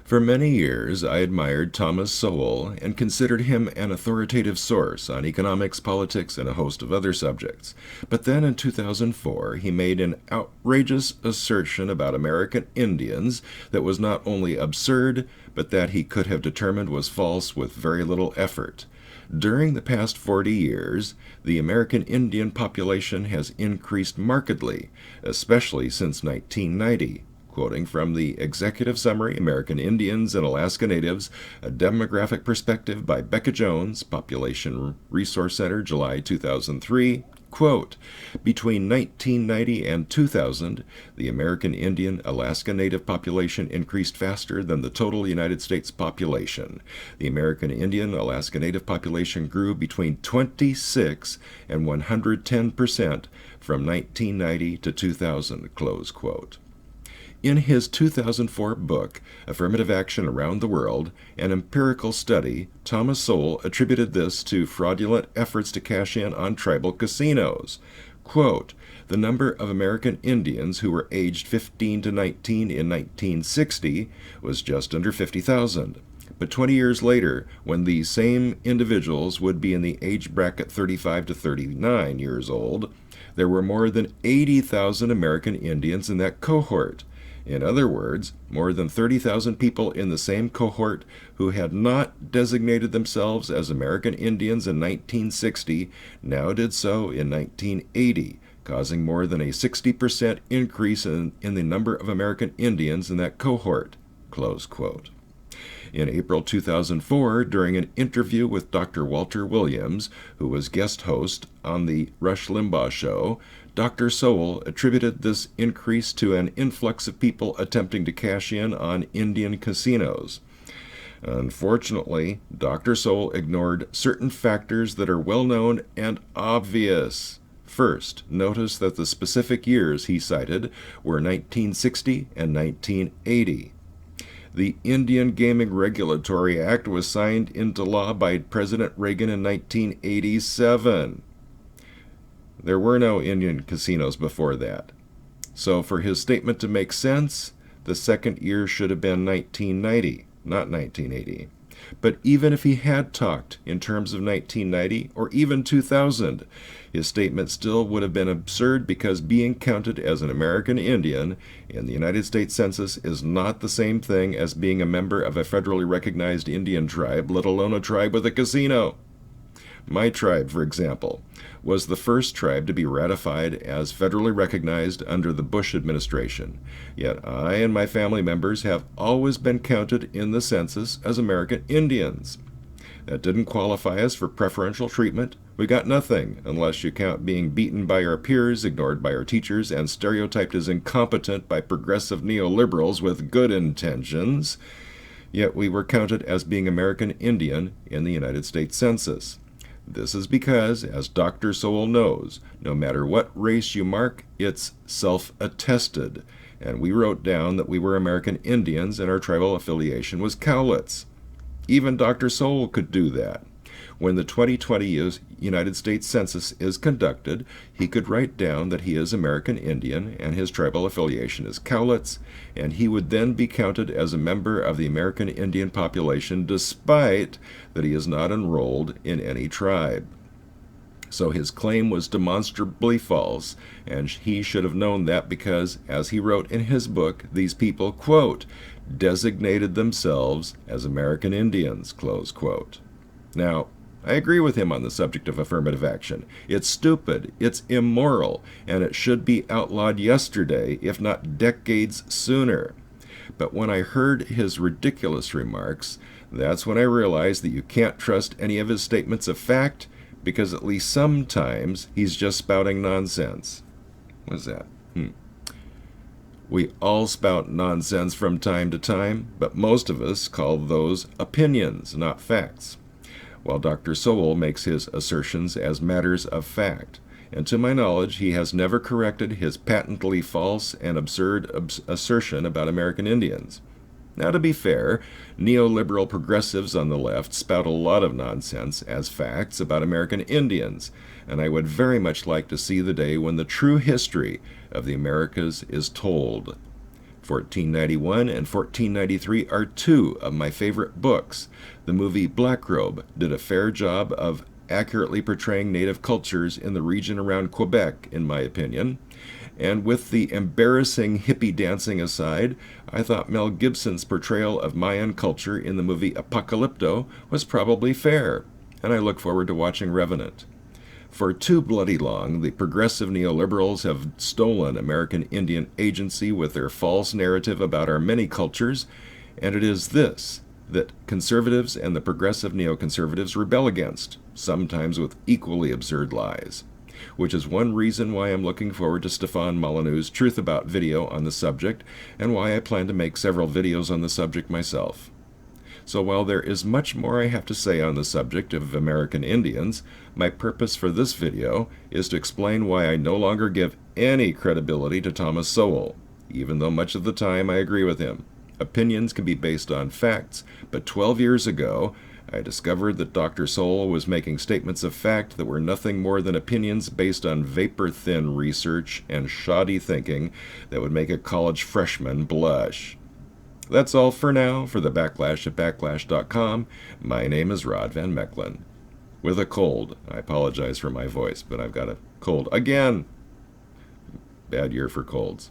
For many years, I admired Thomas Sowell and considered him an authoritative source on economics, politics, and a host of other subjects. But then in 2004, he made an outrageous assertion about American Indians that was not only absurd, but that he could have determined was false with very little effort. During the past 40 years, the American Indian population has increased markedly, especially since 1990. Quoting from the Executive Summary, American Indians and Alaska Natives, A Demographic Perspective by Becca Jones, Population Resource Center, July 2003, quote, between 1990 and 2000, the American Indian Alaska Native population increased faster than the total United States population. The American Indian Alaska Native population grew between 26 and 110% from 1990 to 2000, close quote. In his 2004 book, Affirmative Action Around the World, an empirical study, Thomas Sowell attributed this to fraudulent efforts to cash in on tribal casinos. Quote, the number of American Indians who were aged 15 to 19 in 1960 was just under 50,000. But 20 years later, when these same individuals would be in the age bracket 35 to 39 years old, there were more than 80,000 American Indians in that cohort. In other words, more than 30,000 people in the same cohort who had not designated themselves as American Indians in 1960 now did so in 1980, causing more than a 60% increase in the number of American Indians in that cohort. Close quote. In April 2004, during an interview with Dr. Walter Williams, who was guest host on the Rush Limbaugh show, Dr. Sowell attributed this increase to an influx of people attempting to cash in on Indian casinos. Unfortunately, Dr. Sowell ignored certain factors that are well known and obvious. First, notice that the specific years he cited were 1960 and 1980. The Indian Gaming Regulatory Act was signed into law by President Reagan in 1987. There were no Indian casinos before that. So for his statement to make sense, the second year should have been 1990, not 1980. But even if he had talked in terms of 1990 or even 2000, his statement still would have been absurd because being counted as an American Indian in the United States Census is not the same thing as being a member of a federally recognized Indian tribe, let alone a tribe with a casino. My tribe, for example, was the first tribe to be ratified as federally recognized under the Bush administration. Yet I and my family members have always been counted in the census as American Indians. That didn't qualify us for preferential treatment. We got nothing, unless you count being beaten by our peers, ignored by our teachers, and stereotyped as incompetent by progressive neoliberals with good intentions. Yet we were counted as being American Indian in the United States Census. This is because, as Dr. Sowell knows, no matter what race you mark, it's self-attested. And we wrote down that we were American Indians and our tribal affiliation was Cowlitz. Even Dr. Sowell could do that. When the 2020 United States Census is conducted, he could write down that he is American Indian and his tribal affiliation is Cowlitz, and he would then be counted as a member of the American Indian population despite that he is not enrolled in any tribe. So his claim was demonstrably false, and he should have known that because, as he wrote in his book, these people, quote, designated themselves as American Indians, close quote. Now, I agree with him on the subject of affirmative action. It's stupid, it's immoral, and it should be outlawed yesterday, if not decades sooner. But when I heard his ridiculous remarks, that's when I realized that you can't trust any of his statements of fact, because at least sometimes he's just spouting nonsense. What's that? We all spout nonsense from time to time, but most of us call those opinions, not facts, while Dr. Sowell makes his assertions as matters of fact. And to my knowledge, he has never corrected his patently false and absurd assertion about American Indians. Now, to be fair, neoliberal progressives on the left spout a lot of nonsense as facts about American Indians, and I would very much like to see the day when the true history of the Americas is told. 1491 and 1493 are two of my favorite books. The movie Black Robe did a fair job of accurately portraying Native cultures in the region around Quebec, in my opinion. And with the embarrassing hippie dancing aside, I thought Mel Gibson's portrayal of Mayan culture in the movie Apocalypto was probably fair, and I look forward to watching Revenant. For too bloody long, the progressive neoliberals have stolen American Indian agency with their false narrative about our many cultures, and it is this that conservatives and the progressive neoconservatives rebel against, sometimes with equally absurd lies. Which is one reason why I'm looking forward to Stefan Molyneux's Truth About video on the subject, and why I plan to make several videos on the subject myself. So while there is much more I have to say on the subject of American Indians, my purpose for this video is to explain why I no longer give any credibility to Thomas Sowell, even though much of the time I agree with him. Opinions can be based on facts, but 12 years ago, I discovered that Dr. Sowell was making statements of fact that were nothing more than opinions based on vapor-thin research and shoddy thinking that would make a college freshman blush. That's all for now for the Backlash at Backlash.com. My name is Rod Van Mecklin. With a cold. I apologize for my voice, but I've got a cold again. Bad year for colds.